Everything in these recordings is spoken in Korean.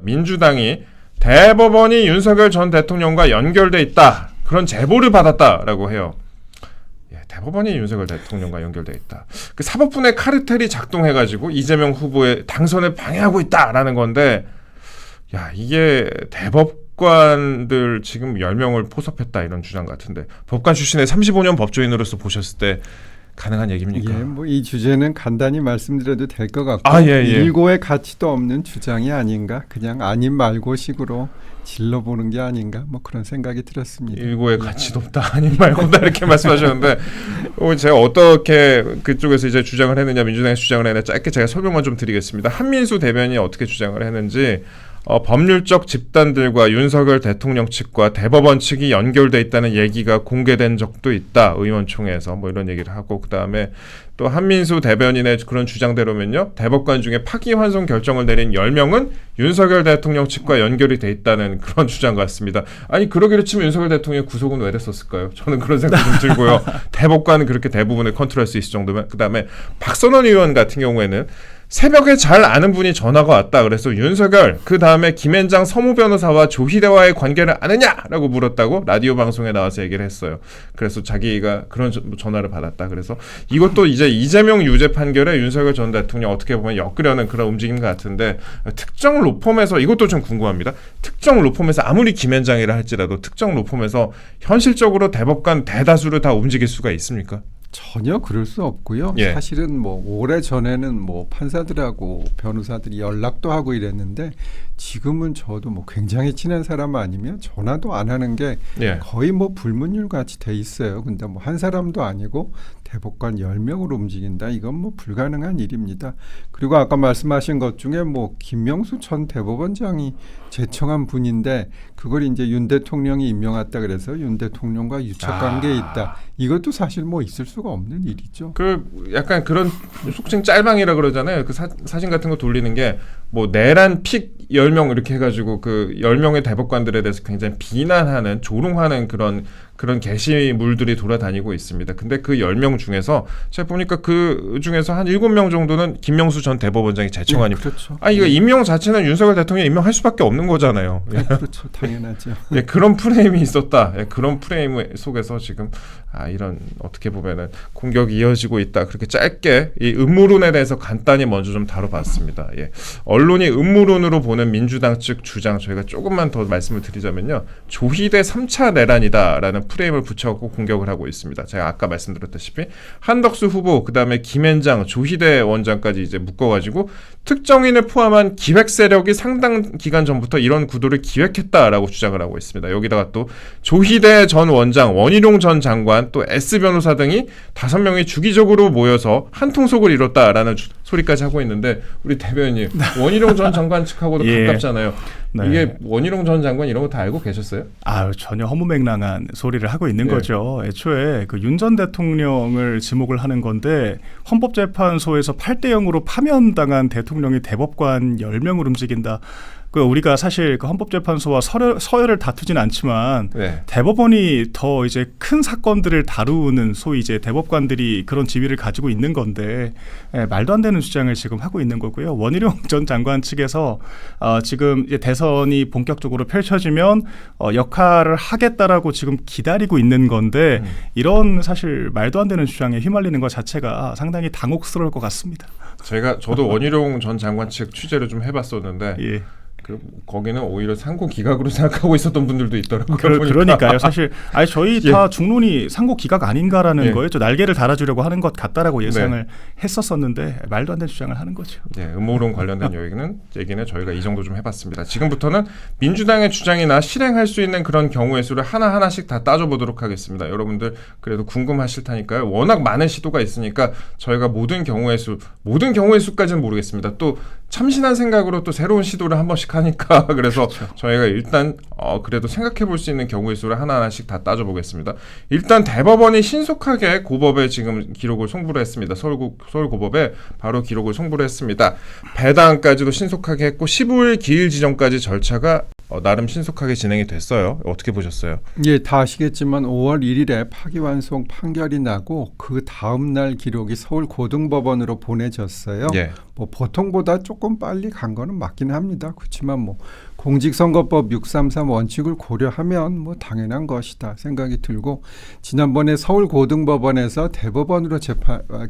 민주당이 대법원이 윤석열 전 대통령과 연결돼 있다. 그런 제보를 받았다라고 해요. 대법원이 윤석열 대통령과 연결돼 있다. 그 사법부의 카르텔이 작동해가지고 이재명 후보의 당선을 방해하고 있다라는 건데, 야, 이게 대법관들 지금 10명을 포섭했다 이런 주장 같은데, 법관 출신의 35년 법조인으로서 보셨을 때 가능한 얘기입니까? 예, 뭐 이 주제는 간단히 말씀드려도 될 것 같고, 일고의 가치도 없는 주장이 아닌가, 그냥 아님 말고식으로 질러보는 게 아닌가, 뭐 그런 생각이 들었습니다. 일고의 가치도 없다, 아님 말고다 이렇게 말씀하셨는데, 제가 어떻게 그쪽에서 이제 주장을 했느냐, 민주당에서 주장을 했느냐, 짧게 제가 설명만 좀 드리겠습니다. 한민수 대변인이 어떻게 주장을 했는지, 법률적 집단들과 윤석열 대통령 측과 대법원 측이 연결돼 있다는 얘기가 공개된 적도 있다. 의원총회에서 뭐 이런 얘기를 하고, 그다음에 또 한민수 대변인의 그런 주장대로면요, 대법관 중에 파기환송 결정을 내린 10명은 윤석열 대통령 측과 연결이 돼 있다는 그런 주장 같습니다. 아니 그러기로 치면 윤석열 대통령의 구속은 왜 됐었을까요? 저는 그런 생각이 좀 들고요. 대법관은 그렇게 대부분을 컨트롤할 수 있을 정도면. 그다음에 박선원 의원 같은 경우에는 새벽에 잘 아는 분이 전화가 왔다. 그래서 윤석열, 그 다음에 김앤장 서무 변호사와 조희대와의 관계를 아느냐라고 물었다고 라디오 방송에 나와서 얘기를 했어요. 그래서 자기가 그런 전화를 받았다. 그래서 이것도 이제 이재명 유죄 판결에 윤석열 전 대통령 어떻게 보면 엮으려는 그런 움직임 같은데, 특정 로펌에서 이것도 좀 궁금합니다. 특정 로펌에서 아무리 김앤장이라 할지라도 특정 로펌에서 현실적으로 대법관 대다수를 다 움직일 수가 있습니까? 전혀 그럴 수 없고요. 예. 사실은 뭐 오래 전에는 뭐 판사들하고 변호사들이 연락도 하고 이랬는데, 지금은 저도 뭐 굉장히 친한 사람 아니면 전화도 안 하는 게 거의 뭐 불문율 같이 돼 있어요. 근데 뭐 한 사람도 아니고 대법관 10명으로 움직인다. 이건 뭐 불가능한 일입니다. 그리고 아까 말씀하신 것 중에 뭐 김명수 전 대법원장이 제청한 분인데, 그걸 이제 윤 대통령이 임명했다 그래서 윤 대통령과 유착 관계에 있다. 이것도 사실 뭐 있을 수가 없는 일이죠. 그 약간 그런 속칭 짤방이라 그러잖아요. 그 사진 같은 거 돌리는 게 뭐 내란 픽 10명 이렇게 해가지고 그 10명의 대법관들에 대해서 굉장히 비난하는, 조롱하는 그런 게시물들이 돌아다니고 있습니다. 근데 그 10명 중에서 제가 보니까 그 중에서 한 7명 정도는 김명수 전 대법원장이 제청하니. 그렇죠. 이거 임명 자체는 윤석열 대통령이 임명할 수밖에 없는 거잖아요. 그렇죠. 당연하죠. 그런 프레임이 있었다. 그런 프레임 속에서 지금 이런 어떻게 보면은 공격이 이어지고 있다. 그렇게 짧게 이 음모론에 대해서 간단히 먼저 좀 다뤄봤습니다. 언론이 음모론으로 보는 민주당 측 주장, 저희가 조금만 더 말씀을 드리자면요, 조희대 3차 내란이다라는 프레임을 붙여갖고 공격을 하고 있습니다. 제가 아까 말씀드렸다시피 한덕수 후보, 그 다음에 김앤장, 조희대 원장까지 이제 묶어가지고 특정인을 포함한 기획 세력이 상당 기간 전부터 이런 구도를 기획했다라고 주장을 하고 있습니다. 여기다가 또 조희대 전 원장, 원희룡 전 장관, 또 S 변호사 등이 5명이 주기적으로 모여서 한통속을 이뤘다라는 소리까지 하고 있는데, 우리 대변인님, 원희룡 전 장관 측하고도 가깝잖아요. 네. 이게 원희룡 전 장관 이런 거 다 알고 계셨어요? 전혀 허무맹랑한 소리를 하고 있는 거죠. 애초에 그 윤 전 대통령을 지목을 하는 건데, 헌법재판소에서 8대0으로 파면당한 대통령이 대법관 10명을 움직인다. 우리가 사실 그 헌법재판소와 서열을 다투진 않지만 대법원이 더 이제 큰 사건들을 다루는 소위 이제 대법관들이 그런 지위를 가지고 있는 건데, 말도 안 되는 주장을 지금 하고 있는 거고요. 원희룡 전 장관 측에서 지금 이제 대선이 본격적으로 펼쳐지면 역할을 하겠다라고 지금 기다리고 있는 건데, 이런 사실 말도 안 되는 주장에 휘말리는 것 자체가 상당히 당혹스러울 것 같습니다. 저도 원희룡 전 장관 측 취재를 좀 해봤었는데, 거기는 오히려 상고 기각으로 생각하고 있었던 분들도 있더라고요. 그러니까요. 사실 저희 다 중론이 상고 기각 아닌가라는 거에 좀 날개를 달아주려고 하는 것 같다라고 예상을 했었었는데, 말도 안 되는 주장을 하는 거죠. 음모론 관련된 얘기는 저희가 이 정도 좀 해봤습니다. 지금부터는 민주당의 주장이나 실행할 수 있는 그런 경우의 수를 하나하나씩 다 따져보도록 하겠습니다. 여러분들 그래도 궁금하실 테니까요. 워낙 많은 시도가 있으니까 저희가 모든 경우의 수까지는 모르겠습니다. 또 참신한 생각으로 또 새로운 시도를 한 번씩 하니까 그래서 저희가 일단 그래도 생각해 볼 수 있는 경우의 수를 하나하나씩 다 따져보겠습니다. 일단 대법원이 신속하게 고법에 지금 기록을 송부를 했습니다. 서울고법에 바로 기록을 송부를 했습니다. 배당까지도 신속하게 했고 15일 기일 지정까지 절차가 나름 신속하게 진행이 됐어요. 어떻게 보셨어요? 예, 다 아시겠지만 5월 1일에 파기환송 판결이 나고 그 다음 날 기록이 서울 고등법원으로 보내졌어요. 예. 뭐 보통보다 조금 빨리 간 거는 맞긴 합니다. 그렇지만 뭐 공직선거법 633 원칙을 고려하면 뭐 당연한 것이다 생각이 들고, 지난번에 서울 고등법원에서 대법원으로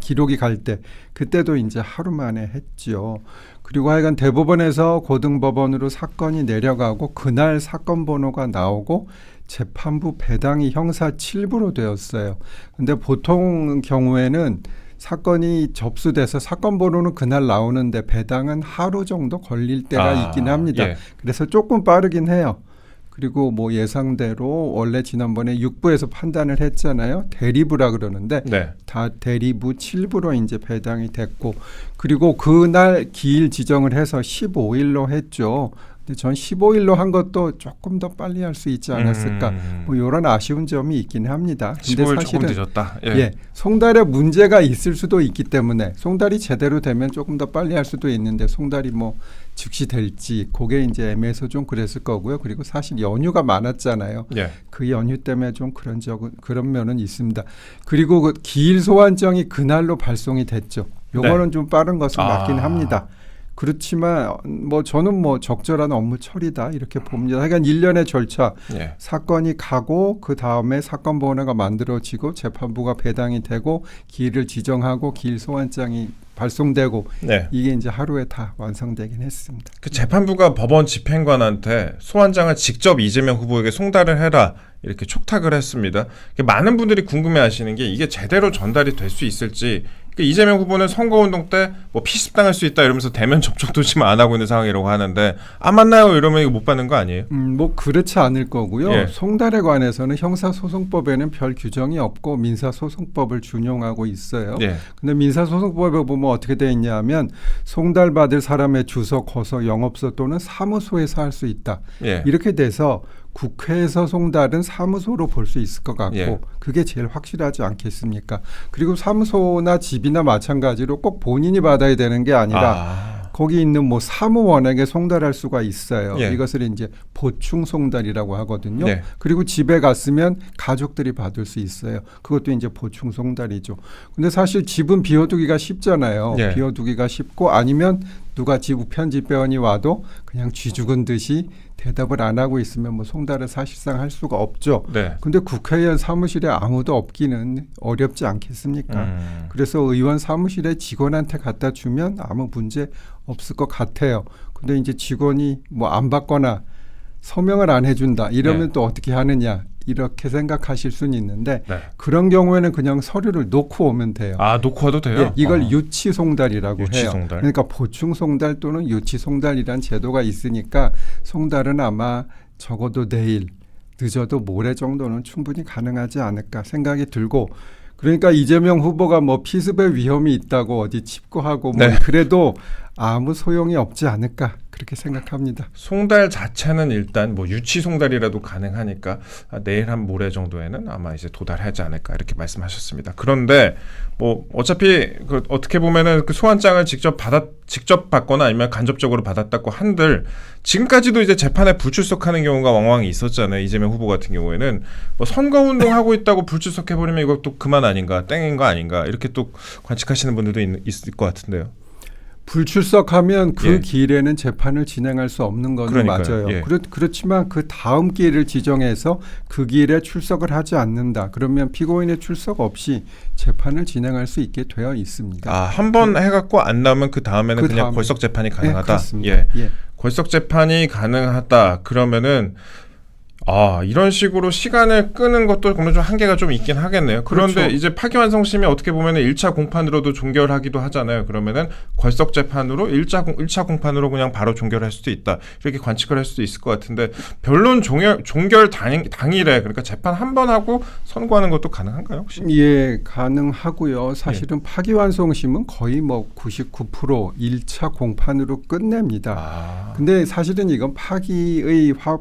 기록이 갈 때 그때도 이제 하루 만에 했죠. 그리고 하여간 대법원에서 고등법원으로 사건이 내려가고 그날 사건 번호가 나오고 재판부 배당이 형사 7부로 되었어요. 근데 보통 경우에는 사건이 접수돼서 사건 번호는 그날 나오는데 배당은 하루 정도 걸릴 때가 있긴 합니다. 예. 그래서 조금 빠르긴 해요. 그리고 뭐 예상대로 원래 지난번에 6부에서 판단을 했잖아요. 대리부라 그러는데 네. 다 대리부 7부로 이제 배당이 됐고, 그리고 그날 기일 지정을 해서 15일로 했죠. 근데 전 15일로 한 것도 조금 더 빨리 할 수 있지 않았을까. 뭐 이런 아쉬운 점이 있긴 합니다. 근데 15일 사실은 조금 늦었다. 예. 예, 송달에 문제가 있을 수도 있기 때문에 송달이 제대로 되면 조금 더 빨리 할 수도 있는데 송달이 뭐 즉시 될지 그게 이제 애매해서 좀 그랬을 거고요. 그리고 사실 연휴가 많았잖아요. 예. 그 연휴 때문에 좀 그런 면은 있습니다. 그리고 그 기일 소환장이 그날로 발송이 됐죠. 요거는 좀 빠른 것은 맞긴 합니다. 그렇지만 뭐 저는 뭐 적절한 업무 처리다 이렇게 봅니다. 하여간 일련의 절차, 예. 사건이 가고 그 다음에 사건 번호가 만들어지고 재판부가 배당이 되고 기일을 지정하고 기일 소환장이 발송되고 네. 이게 이제 하루에 다 완성되긴 했습니다. 그 재판부가 법원 집행관한테 소환장을 직접 이재명 후보에게 송달을 해라 이렇게 촉탁을 했습니다. 많은 분들이 궁금해하시는 게 이게 제대로 전달이 될 수 있을지. 이재명 후보는 선거운동 때 뭐 피습당할 수 있다 이러면서 대면 접촉도 지금 안 하고 있는 상황이라고 하는데 안 만나요 이러면 이거 못 받는 거 아니에요? 뭐 그렇지 않을 거고요. 예. 송달에 관해서는 형사소송법에는 별 규정이 없고 민사소송법을 준용하고 있어요. 예. 근데 민사소송법에 보면 어떻게 돼 있냐면 송달 받을 사람의 주소, 거소, 영업소 또는 사무소에서 할 수 있다. 예. 이렇게 돼서 국회에서 송달은 사무소로 볼 수 있을 것 같고 예. 그게 제일 확실하지 않겠습니까? 그리고 사무소나 집이나 마찬가지로 꼭 본인이 받아야 되는 게 아니라 거기 있는 뭐 사무원에게 송달할 수가 있어요. 예. 이것을 이제 보충 송달이라고 하거든요. 네. 그리고 집에 갔으면 가족들이 받을 수 있어요. 그것도 이제 보충 송달이죠. 근데 사실 집은 비워두기가 쉽잖아요. 예. 비워두기가 쉽고 아니면 누가 집 우편집배원이 와도 그냥 쥐 죽은 듯이 대답을 안 하고 있으면 뭐 송달을 사실상 할 수가 없죠. 네. 근데 국회의원 사무실에 아무도 없기는 어렵지 않겠습니까? 그래서 의원 사무실에 직원한테 갖다 주면 아무 문제 없을 것 같아요. 근데 이제 직원이 뭐 안 받거나 서명을 안 해준다 이러면 또 어떻게 하느냐 이렇게 생각하실 수는 있는데 그런 경우에는 그냥 서류를 놓고 오면 돼요. 놓고 와도 돼요? 예, 이걸 유치송달이라고 해요. 송달. 그러니까 보충송달 또는 유치송달이란 제도가 있으니까 송달은 아마 적어도 내일 늦어도 모레 정도는 충분히 가능하지 않을까 생각이 들고, 그러니까 이재명 후보가 뭐 피습의 위험이 있다고 어디 칩고하고 뭐 그래도 아무 소용이 없지 않을까 그렇게 생각합니다. 송달 자체는 일단 뭐 유치 송달이라도 가능하니까 내일 한 모레 정도에는 아마 이제 도달하지 않을까 이렇게 말씀하셨습니다. 그런데 뭐 어차피 그 어떻게 보면은 그 소환장을 직접 받거나 아니면 간접적으로 받았다고 한들 지금까지도 이제 재판에 불출석하는 경우가 왕왕 있었잖아요. 이재명 후보 같은 경우에는 뭐 선거운동 하고 있다고 불출석해 버리면 이것도 그만 아닌가, 땡인 거 아닌가 이렇게 또 관측하시는 분들도 있을 것 같은데요. 불출석하면 그 기일에는 재판을 진행할 수 없는 건 맞아요. 예. 그렇지만 그 다음 기일을 지정해서 그 기일에 출석을 하지 않는다. 그러면 피고인의 출석 없이 재판을 진행할 수 있게 되어 있습니다. 한 번 해갖고 안 나오면 그 다음에는 그냥 벌석 재판이 가능하다. 네, 그렇습니다. 예. 벌석 재판이 가능하다. 그러면은 이런 식으로 시간을 끄는 것도 그러면 좀 한계가 좀 있긴 하겠네요. 그런데 그렇죠. 이제 파기환송심이 어떻게 보면 1차 공판으로도 종결하기도 하잖아요. 그러면은 벌석 재판으로 1차 공판으로 그냥 바로 종결할 수도 있다. 이렇게 관측을 할 수도 있을 것 같은데 변론 종결 당일에 그러니까 재판 한 번 하고 선고하는 것도 가능한가요, 혹시? 예, 가능하고요. 사실은 파기환송심은 거의 뭐 99% 1차 공판으로 끝냅니다. 근데 사실은 이건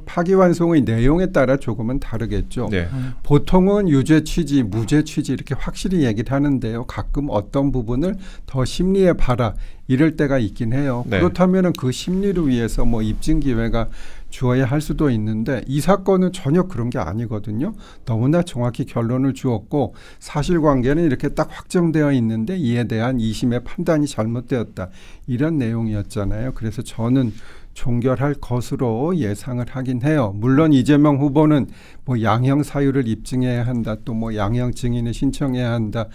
파기환송의 내용 내용에 따라 조금은 다르겠죠. 네. 보통은 유죄 취지, 무죄 취지 이렇게 확실히 얘기를 하는데요. 가끔 어떤 부분을 더 심리에 봐라 이럴 때가 있긴 해요. 네. 그렇다면 그 심리를 위해서 뭐 입증 기회가 주어야 할 수도 있는데 이 사건은 전혀 그런 게 아니거든요. 너무나 정확히 결론을 주었고 사실관계는 이렇게 딱 확정되어 있는데 이에 대한 2심의 판단이 잘못되었다. 이런 내용이었잖아요. 그래서 저는 종결할 것으로 예상을 하긴 해요. 물론 이재명 후보는 뭐 양형 사유를 입증해야 한다. 또 뭐 양형 증인을 신청해야 한다.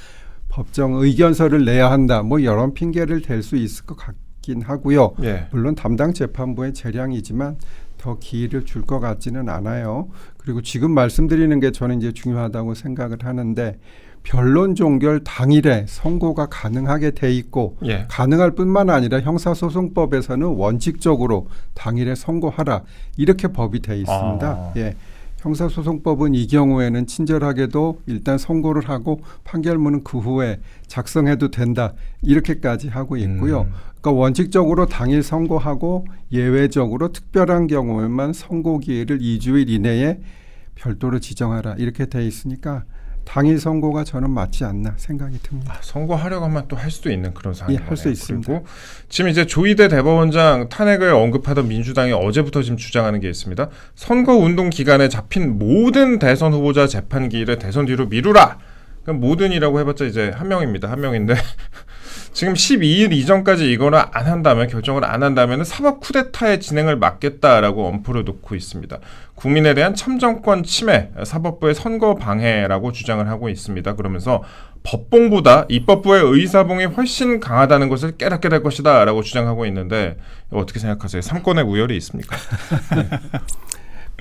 법정 의견서를 내야 한다. 뭐 여러 핑계를 댈 수 있을 것 같긴 하고요. 예. 물론 담당 재판부의 재량이지만 더 기회를 줄 것 같지는 않아요. 그리고 지금 말씀드리는 게 저는 이제 중요하다고 생각을 하는데 변론 종결 당일에 선고가 가능하게 돼 있고 예. 가능할 뿐만 아니라 형사소송법에서는 원칙적으로 당일에 선고하라 이렇게 법이 돼 있습니다. 예. 형사소송법은 이 경우에는 친절하게도 일단 선고를 하고 판결문은 그 후에 작성해도 된다 이렇게까지 하고 있고요. 그러니까 원칙적으로 당일 선고하고 예외적으로 특별한 경우에만 선고 기일을 2주일 이내에 별도로 지정하라 이렇게 돼 있으니까 당일 선고가 저는 맞지 않나 생각이 듭니다. 선고하려고 하면 또 할 수도 있는 그런 상황이네요. 할 수 있습니다. 그리고 지금 이제 조희대 대법원장 탄핵을 언급하던 민주당이 어제부터 지금 주장하는 게 있습니다. 선거운동 기간에 잡힌 모든 대선 후보자 재판 기일을 대선 뒤로 미루라. 그럼 모든이라고 해봤자 이제 한 명입니다. 한 명인데 지금 12일 이전까지 이거를 안 한다면 결정을 안 한다면 사법 쿠데타의 진행을 막겠다라고 엄포를 놓고 있습니다. 국민에 대한 참정권 침해, 사법부의 선거 방해라고 주장을 하고 있습니다. 그러면서 법봉보다 입법부의 의사봉이 훨씬 강하다는 것을 깨닫게 될 것이다 라고 주장하고 있는데 어떻게 생각하세요? 3건의 우열이 있습니까?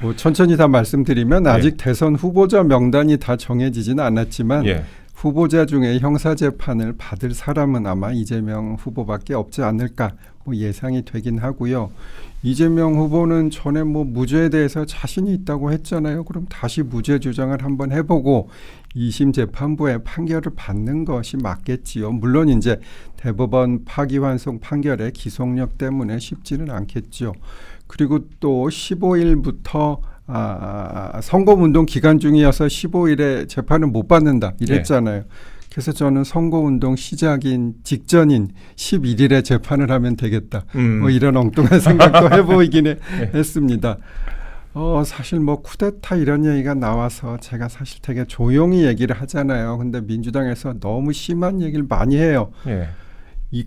뭐 천천히 다 말씀드리면 아직 대선 후보자 명단이 다 정해지지는 않았지만 후보자 중에 형사재판을 받을 사람은 아마 이재명 후보밖에 없지 않을까 뭐 예상이 되긴 하고요. 이재명 후보는 전에 뭐 무죄에 대해서 자신이 있다고 했잖아요. 그럼 다시 무죄 주장을 한번 해보고 2심 재판부의 판결을 받는 것이 맞겠지요. 물론 이제 대법원 파기환송 판결의 기속력 때문에 쉽지는 않겠죠. 그리고 또 15일부터 선거운동 기간 중이어서 15일에 재판을 못 받는다 이랬잖아요. 그래서 저는 선거운동 시작인 직전인 11일에 재판을 하면 되겠다. 뭐 이런 엉뚱한 생각도 해보이긴 했습니다. 사실 뭐 쿠데타 이런 얘기가 나와서 제가 사실 되게 조용히 얘기를 하잖아요. 근데 민주당에서 너무 심한 얘기를 많이 해요.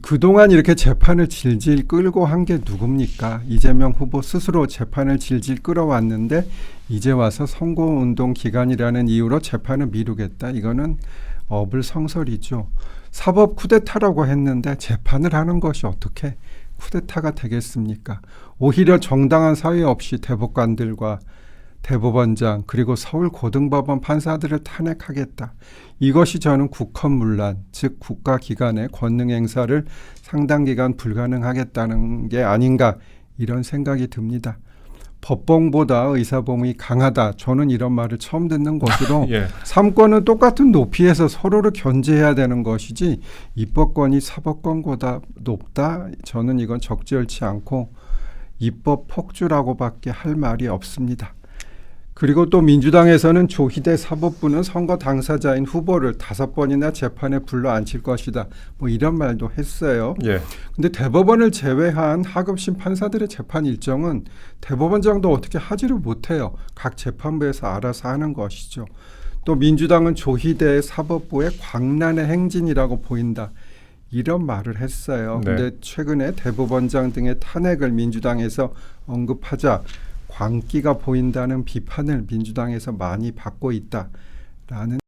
그동안 이렇게 재판을 질질 끌고 한 게 누굽니까? 이재명 후보 스스로 재판을 질질 끌어왔는데 이제 와서 선거운동 기간이라는 이유로 재판을 미루겠다. 이거는 어불성설이죠. 사법 쿠데타라고 했는데 재판을 하는 것이 어떻게 쿠데타가 되겠습니까? 오히려 정당한 사유 없이 대법관들과 대법원장 그리고 서울고등법원 판사들을 탄핵하겠다. 이것이 저는 국헌문란, 즉 국가기관의 권능 행사를 상당 기간 불가능하겠다는 게 아닌가 이런 생각이 듭니다. 법봉보다 의사봉이 강하다. 저는 이런 말을 처음 듣는 것으로 3권은 똑같은 높이에서 서로를 견제해야 되는 것이지 입법권이 사법권보다 높다. 저는 이건 적절치 않고 입법 폭주라고밖에 할 말이 없습니다. 그리고 또 민주당에서는 조희대 사법부는 선거 당사자인 후보를 5번이나 재판에 불러 앉힐 것이다. 뭐 이런 말도 했어요. 근데 대법원을 제외한 하급심 판사들의 재판 일정은 대법원장도 어떻게 하지를 못해요. 각 재판부에서 알아서 하는 것이죠. 또 민주당은 조희대 사법부의 광란의 행진이라고 보인다. 이런 말을 했어요. 근데 최근에 대법원장 등의 탄핵을 민주당에서 언급하자 광기가 보인다는 비판을 민주당에서 많이 받고 있다라는